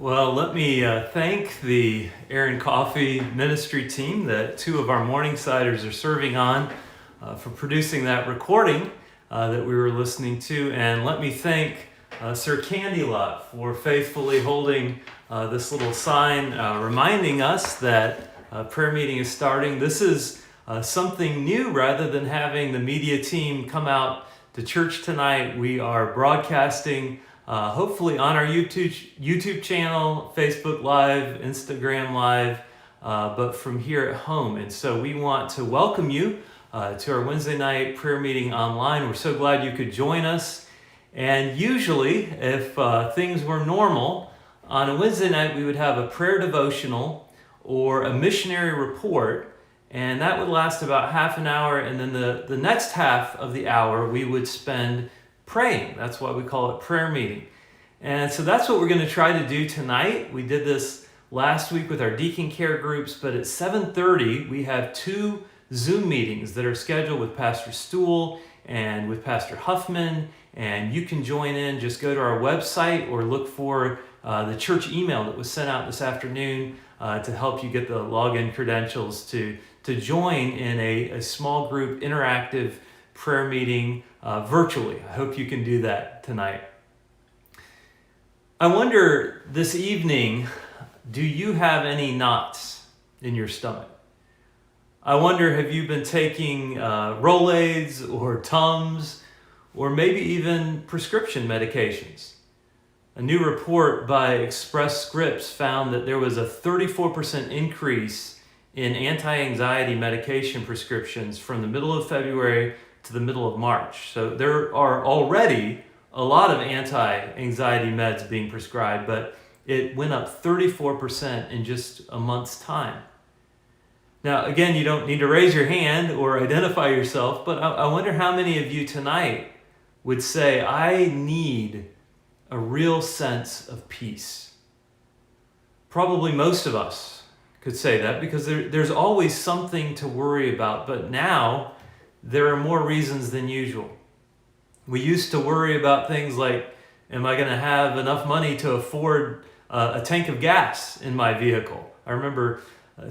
Well, let me thank the Aaron Coffee ministry team that two of our Morningsiders are serving on for producing that recording that we were listening to. And let me thank Sir Candylot for faithfully holding this little sign reminding us that prayer meeting is starting. This is something new. Rather than having the media team come out to church tonight, we are broadcasting hopefully on our YouTube channel, Facebook Live, Instagram Live, but from here at home. And so we want to welcome you to our Wednesday night prayer meeting online. We're so glad you could join us. And usually, if things were normal, on a Wednesday night we would have a prayer devotional or a missionary report, and that would last about half an hour, and then the next half of the hour we would spend praying. That's why we call it prayer meeting. And so that's what we're going to try to do tonight. We did this last week with our deacon care groups, but at 7:30 we have two Zoom meetings that are scheduled with Pastor Stool and with Pastor Huffman, and you can join in. Just go to our website or look for the church email that was sent out this afternoon to help you get the login credentials to join in a small group interactive prayer meeting virtually. I hope you can do that tonight. I wonder this evening, do you have any knots in your stomach? I wonder, have you been taking Rolaids or Tums or maybe even prescription medications? A new report by Express Scripts found that there was a 34% increase in anti-anxiety medication prescriptions from the middle of February to the middle of March. So there are already a lot of anti-anxiety meds being prescribed, but it went up 34% in just a month's time. Now, again, you don't need to raise your hand or identify yourself, but I wonder how many of you tonight would say, I need a real sense of peace. Probably most of us could say that because there's always something to worry about, but now there are more reasons than usual. We used to worry about things like, am I going to have enough money to afford a tank of gas in my vehicle? I remember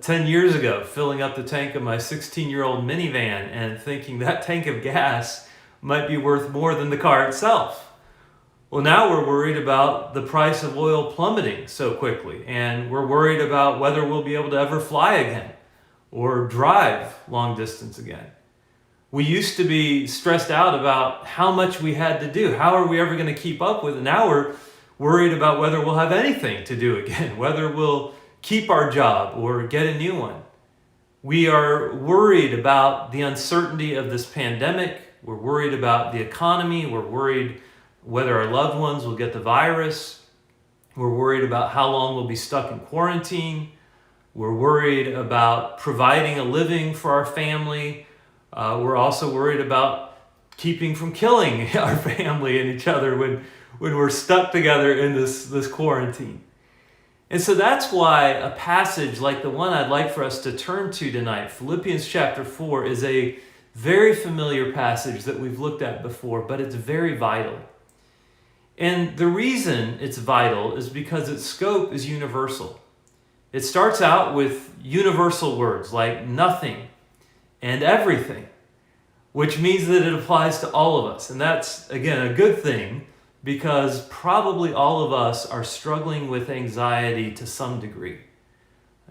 10 years ago filling up the tank of my 16-year-old minivan and thinking that tank of gas might be worth more than the car itself. Well, now we're worried about the price of oil plummeting so quickly, and we're worried about whether we'll be able to ever fly again or drive long distance again. We used to be stressed out about how much we had to do. How are we ever going to keep up with it? Now we're worried about whether we'll have anything to do again, whether we'll keep our job or get a new one. We are worried about the uncertainty of this pandemic. We're worried about the economy. We're worried whether our loved ones will get the virus. We're worried about how long we'll be stuck in quarantine. We're worried about providing a living for our family. We're also worried about keeping from killing our family and each other when we're stuck together in this quarantine. And so that's why a passage like the one I'd like for us to turn to tonight, Philippians chapter 4, is a very familiar passage that we've looked at before, but it's very vital. And the reason it's vital is because its scope is universal. It starts out with universal words like nothing and everything, which means that it applies to all of us. And that's, again, a good thing because probably all of us are struggling with anxiety to some degree.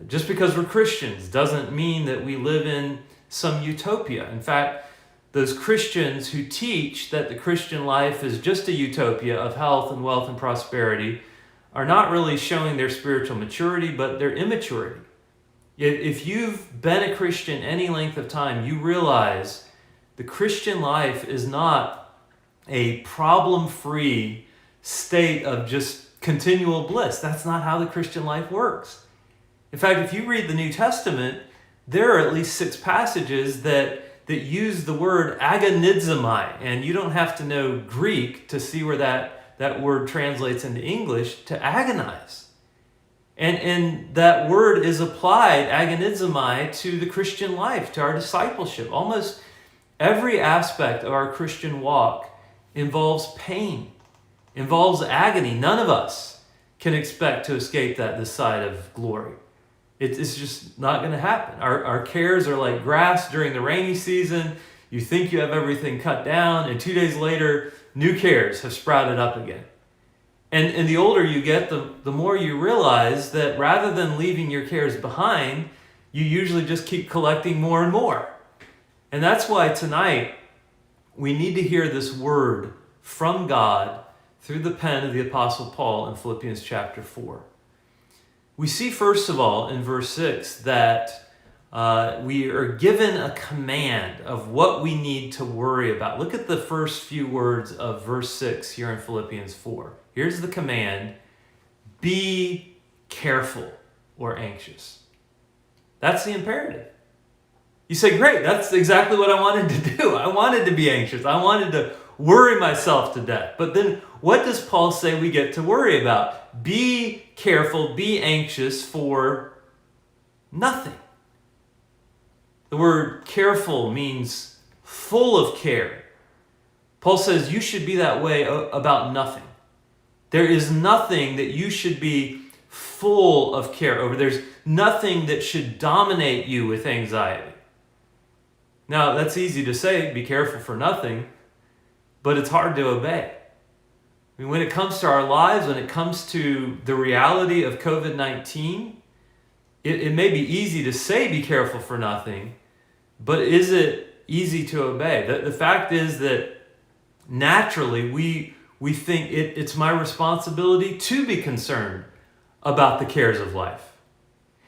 Just because we're Christians doesn't mean that we live in some utopia. In fact, those Christians who teach that the Christian life is just a utopia of health and wealth and prosperity are not really showing their spiritual maturity, but their immaturity. If you've been a Christian any length of time, you realize the Christian life is not a problem-free state of just continual bliss. That's not how the Christian life works. In fact, if you read the New Testament, there are at least 6 passages that use the word agonizomai, and you don't have to know Greek to see where that word translates into English, to agonize. And that word is applied, agonizomai, to the Christian life, to our discipleship. Almost every aspect of our Christian walk involves pain, involves agony. None of us can expect to escape that this side of glory. It's just not going to happen. Our cares are like grass during the rainy season. You think you have everything cut down, and 2 days later, new cares have sprouted up again. And the older you get, the more you realize that rather than leaving your cares behind, you usually just keep collecting more and more. And that's why tonight we need to hear this word from God through the pen of the Apostle Paul in Philippians chapter 4. We see, first of all, in verse 6 that we are given a command of what we need to worry about. Look at the first few words of verse 6 here in Philippians 4. Here's the command: be careful or anxious. That's the imperative. You say, great, that's exactly what I wanted to do. I wanted to be anxious. I wanted to worry myself to death. But then what does Paul say we get to worry about? Be careful, be anxious for nothing. The word careful means full of care. Paul says you should be that way about nothing. There is nothing that you should be full of care over. There's nothing that should dominate you with anxiety. Now, that's easy to say, be careful for nothing, but it's hard to obey. I mean, when it comes to our lives, when it comes to the reality of COVID-19, it may be easy to say be careful for nothing, but is it easy to obey? The fact is that naturally we think it's my responsibility to be concerned about the cares of life.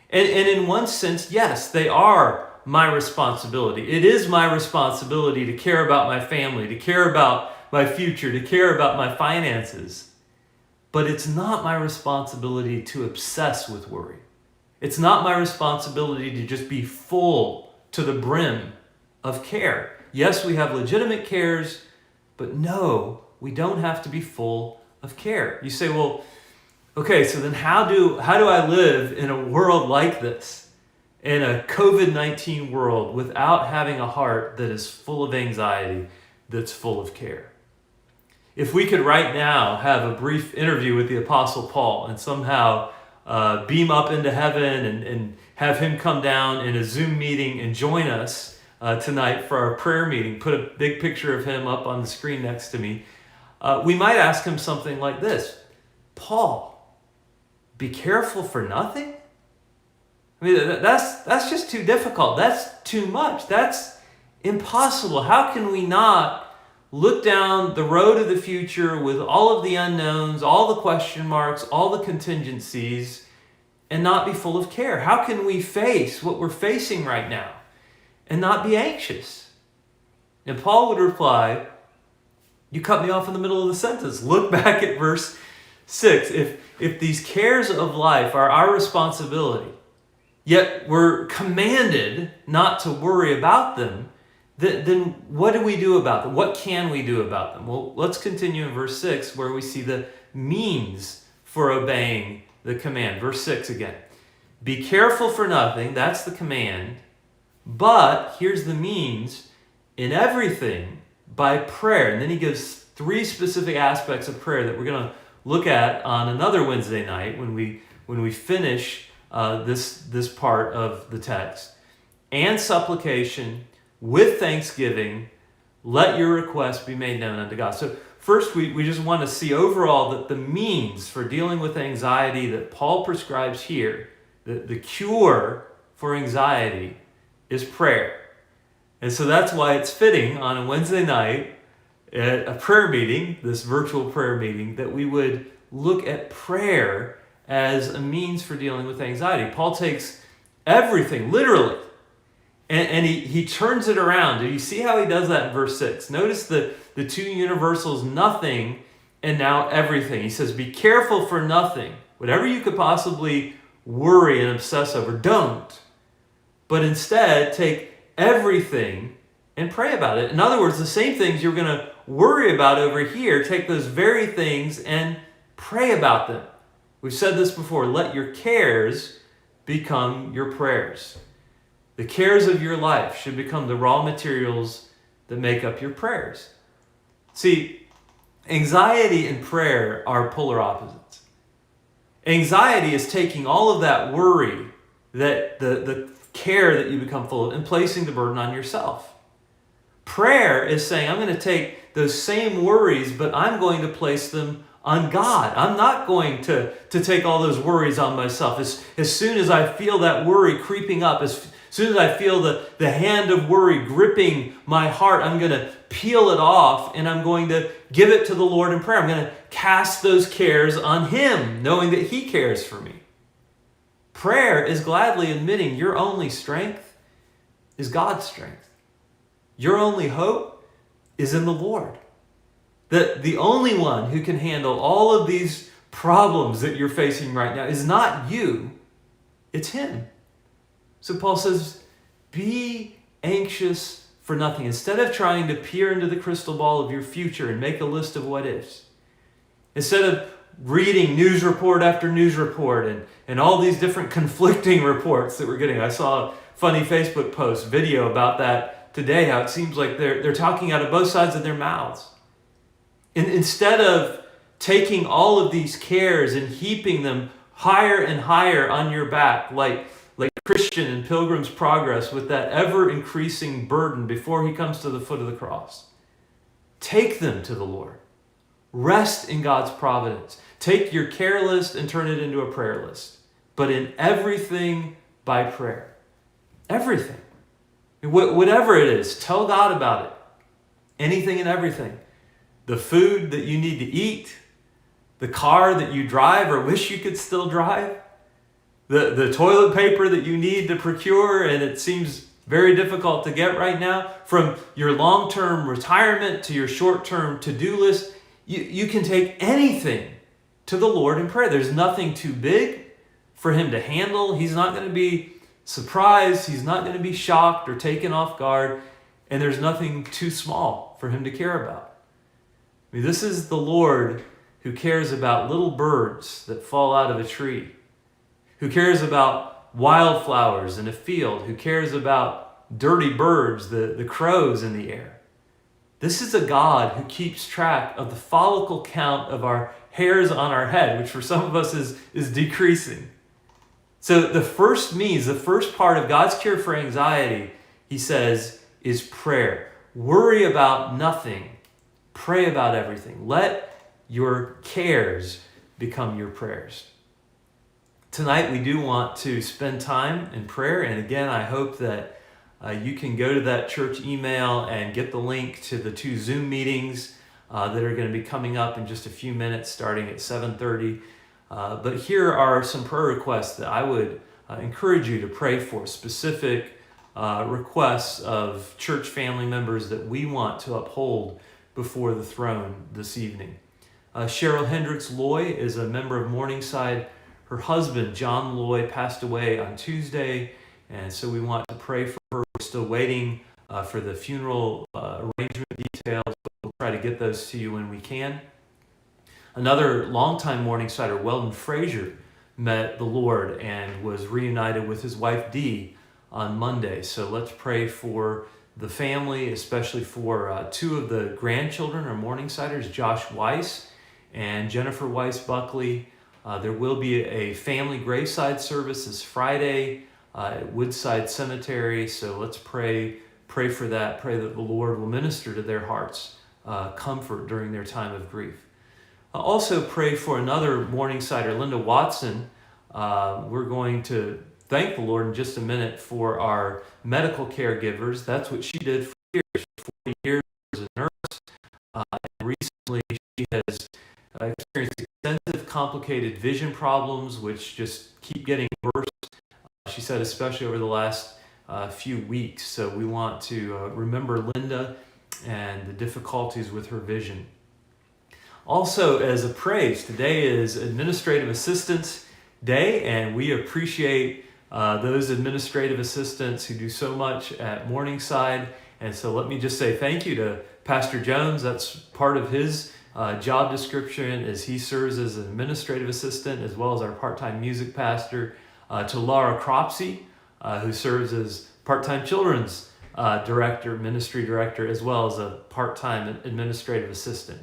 And in one sense, yes, they are my responsibility. It is my responsibility to care about my family, to care about my future, to care about my finances. But it's not my responsibility to obsess with worry. It's not my responsibility to just be full to the brim of care. Yes, we have legitimate cares, but no, we don't have to be full of care. You say, well, okay, so then how do I live in a world like this, in a COVID-19 world, without having a heart that is full of anxiety, that's full of care? If we could right now have a brief interview with the Apostle Paul and somehow beam up into heaven and have him come down in a Zoom meeting and join us tonight for our prayer meeting, put a big picture of him up on the screen next to me, we might ask him something like this: Paul, be careful for nothing? I mean, that's just too difficult. That's too much. That's impossible. How can we not look down the road of the future with all of the unknowns, all the question marks, all the contingencies, and not be full of care? How can we face what we're facing right now and not be anxious? And Paul would reply, you cut me off in the middle of the sentence. Look back at verse 6. If these cares of life are our responsibility, yet we're commanded not to worry about them, then what do we do about them? What can we do about them? Well, let's continue in verse 6 where we see the means for obeying the command. Verse 6 again. Be careful for nothing, that's the command, but here's the means: in everything by prayer. And then he gives 3 specific aspects of prayer that we're going to look at on another Wednesday night when we finish this part of the text. And supplication, with thanksgiving, let your requests be made known unto God. So first, we just want to see overall that the means for dealing with anxiety that Paul prescribes here, the cure for anxiety, is prayer. And so that's why it's fitting on a Wednesday night at a prayer meeting, this virtual prayer meeting, that we would look at prayer as a means for dealing with anxiety. Paul takes everything, literally, and he turns it around. Do you see how he does that in verse 6? Notice the 2 universals, nothing and now everything. He says, be careful for nothing. Whatever you could possibly worry and obsess over, don't. But instead, take everything and pray about it. In other words, the same things you're going to worry about over here, take those very things and pray about them. We've said this before, let your cares become your prayers. The cares of your life should become the raw materials that make up your prayers. See, anxiety and prayer are polar opposites. Anxiety is taking all of that worry, that the care that you become full of, and placing the burden on yourself. Prayer is saying, I'm going to take those same worries, but I'm going to place them on God. I'm not going to take all those worries on myself. As soon as I feel that worry creeping up, as soon as I feel the hand of worry gripping my heart, I'm going to peel it off and I'm going to give it to the Lord in prayer. I'm going to cast those cares on Him, knowing that He cares for me. Prayer is gladly admitting your only strength is God's strength. Your only hope is in the Lord. That the only one who can handle all of these problems that you're facing right now is not you, it's Him. So Paul says, be anxious for nothing. Instead of trying to peer into the crystal ball of your future and make a list of what ifs, instead of reading news report after news report and all these different conflicting reports that we're getting. I saw a funny Facebook post, video about that today, how it seems like they're talking out of both sides of their mouths. And instead of taking all of these cares and heaping them higher and higher on your back, like Christian in Pilgrim's Progress, with that ever-increasing burden before he comes to the foot of the cross, take them to the Lord. Rest in God's providence. Take your care list and turn it into a prayer list. But in everything by prayer. Everything. Whatever it is, tell God about it. Anything and everything. The food that you need to eat, the car that you drive or wish you could still drive, the toilet paper that you need to procure and it seems very difficult to get right now, from your long-term retirement to your short-term to-do list, you can take anything to the Lord in prayer. There's nothing too big for Him to handle. He's not going to be surprised. He's not going to be shocked or taken off guard. And there's nothing too small for Him to care about. I mean, this is the Lord who cares about little birds that fall out of a tree, who cares about wildflowers in a field, who cares about dirty birds, the crows in the air. This is a God who keeps track of the follicle count of our hairs on our head, which for some of us is decreasing. So the first part of God's cure for anxiety, he says, is prayer. Worry about nothing. Pray about everything. Let your cares become your prayers. Tonight we do want to spend time in prayer, and again, I hope that you can go to that church email and get the link to the 2 Zoom meetings that are going to be coming up in just a few minutes starting at 7:30. But here are some prayer requests that I would encourage you to pray for, specific requests of church family members that we want to uphold before the throne this evening. Cheryl Hendricks Loy is a member of Morningside. Her husband, John Loy, passed away on Tuesday, and so we want to pray for her. We're still waiting for the funeral arrangement details, but we'll try to get those to you when we can. Another longtime Morningsider, Weldon Frazier, met the Lord and was reunited with his wife Dee on Monday. So let's pray for the family, especially for 2 of the grandchildren or Morningsiders, Josh Weiss and Jennifer Weiss Buckley. There will be a family graveside service this Friday at Woodside Cemetery. So let's pray for that. Pray that the Lord will minister to their hearts, comfort during their time of grief. Also pray for another Morningsider, Linda Watson. We're going to thank the Lord in just a minute for our medical caregivers. That's what she did for years. 40 years as a nurse. And recently she has experienced extensive complicated vision problems, which just keep getting worse. She said, especially over the last few weeks. So we want to remember Linda and the difficulties with her vision. Also, as a praise, today is Administrative Assistants Day, and we appreciate those administrative assistants who do so much at Morningside. And so let me just say thank you to Pastor Jones. That's part of his job description, as he serves as an administrative assistant as well as our part-time music pastor. To Laura Cropsey, who serves as part-time children's ministry director, as well as a part-time administrative assistant.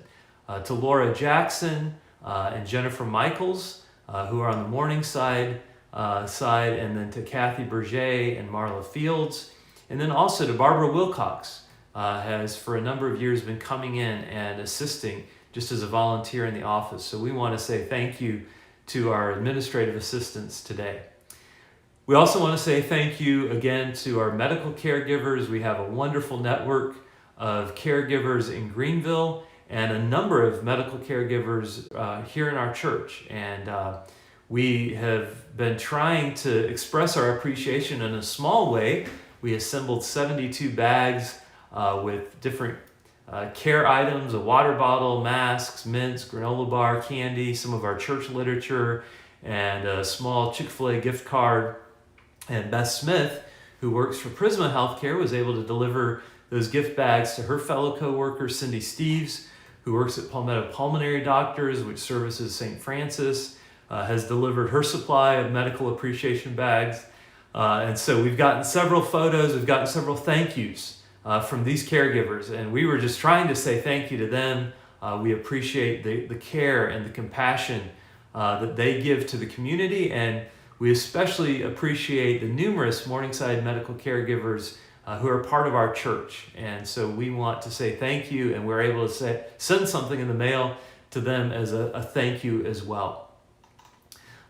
To Laura Jackson and Jennifer Michaels, who are on the morning side, and then to Kathy Berger and Marla Fields, and then also to Barbara Wilcox, has for a number of years been coming in and assisting just as a volunteer in the office. So we want to say thank you to our administrative assistants today. We also want to say thank you again to our medical caregivers. We have a wonderful network of caregivers in Greenville and a number of medical caregivers here in our church. And we have been trying to express our appreciation in a small way. We assembled 72 bags with different care items, a water bottle, masks, mints, granola bar, candy, some of our church literature, and a small Chick-fil-A gift card. And Beth Smith, who works for Prisma Healthcare, was able to deliver those gift bags to her fellow co-worker, Cindy Steves, who works at Palmetto Pulmonary Doctors, which services St. Francis, has delivered her supply of medical appreciation bags. And so we've gotten several photos, we've gotten several thank yous from these caregivers, and we were just trying to say thank you to them. We appreciate the care and the compassion that they give to the community, and we especially appreciate the numerous Morningside medical caregivers who are part of our church. And so we want to say thank you, and we're able to send something in the mail to them as a thank you as well.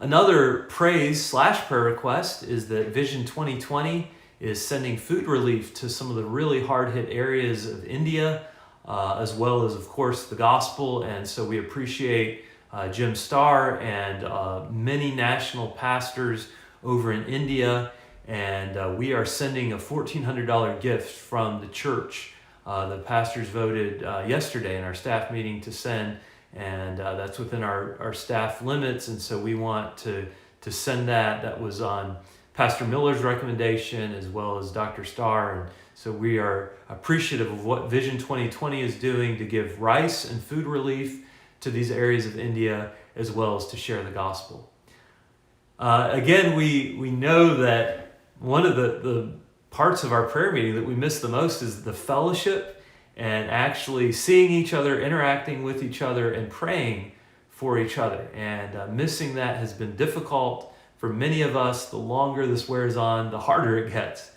Another praise/prayer request is that Vision 2020 is sending food relief to some of the really hard-hit areas of India, as well as, of course, the gospel. And so we appreciate Jim Starr and many national pastors over in India, and we are sending a $1,400 gift from the church. The pastors voted yesterday in our staff meeting to send, and that's within our staff limits, and so we want to send that. That was on Pastor Miller's recommendation as well as Dr. Starr, and so we are appreciative of what Vision 2020 is doing to give rice and food relief to these areas of India, as well as to share the gospel. Again, we know that one of the parts of our prayer meeting that we miss the most is the fellowship and actually seeing each other, interacting with each other, and praying for each other. And missing that has been difficult for many of us. The longer this wears on, the harder it gets.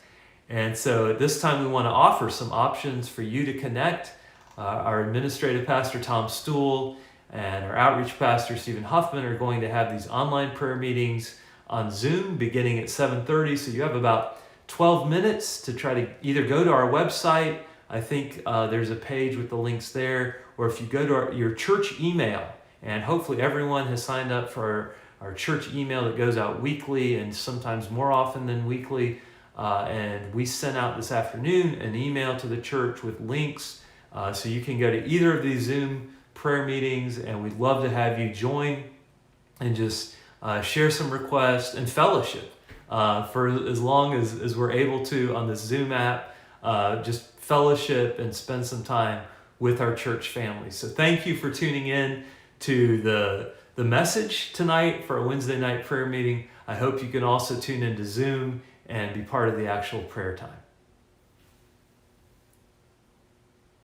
And so at this time, we want to offer some options for you to connect. Our administrative pastor, Tom Stool, and our outreach pastor, Stephen Huffman, are going to have these online prayer meetings on Zoom beginning at 7:30. So you have about 12 minutes to try to either go to our website. I think there's a page with the links there, or if you go to your church email, and hopefully everyone has signed up for our church email that goes out weekly and sometimes more often than weekly. And we sent out this afternoon an email to the church with links so you can go to either of these Zoom prayer meetings, and we'd love to have you join and just share some requests and fellowship for as long as we're able to on this Zoom app. Just fellowship and spend some time with our church family. So thank you for tuning in to the message tonight for a Wednesday night prayer meeting. I hope you can also tune into Zoom and be part of the actual prayer time.